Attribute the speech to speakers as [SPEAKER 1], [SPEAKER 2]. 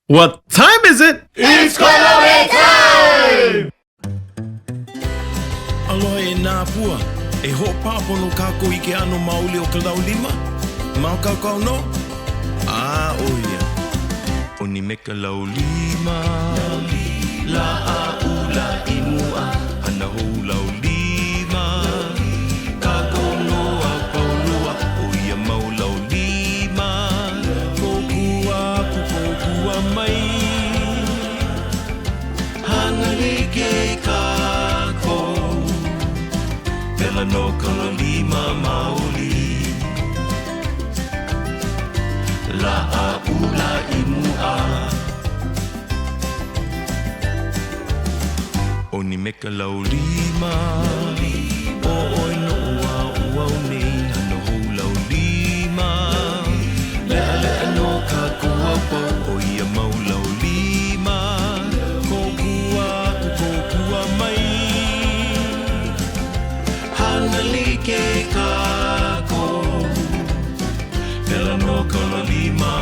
[SPEAKER 1] What time is it?
[SPEAKER 2] It's Kolohe Time!
[SPEAKER 3] Aloha e nā pua, e ho pāpono kako I ke ano mauli o ka Laulima? Mau kakau no? Oia. Oni me ka Laulima. La a ula I mua, hana hou Laulima. Kako noa paulua, oia mau Laulima. Kokua pukokua mai. Hana like kako. Pela no ka Laulima mauli. La a ula I mua. Oni me ka Laulima. O oi no ua ua nei hana hou Laulima. Lea lea no ka kua pau o ia mau Laulima. Kokua kokua mai. Hana like kako. Pela no ka Laulima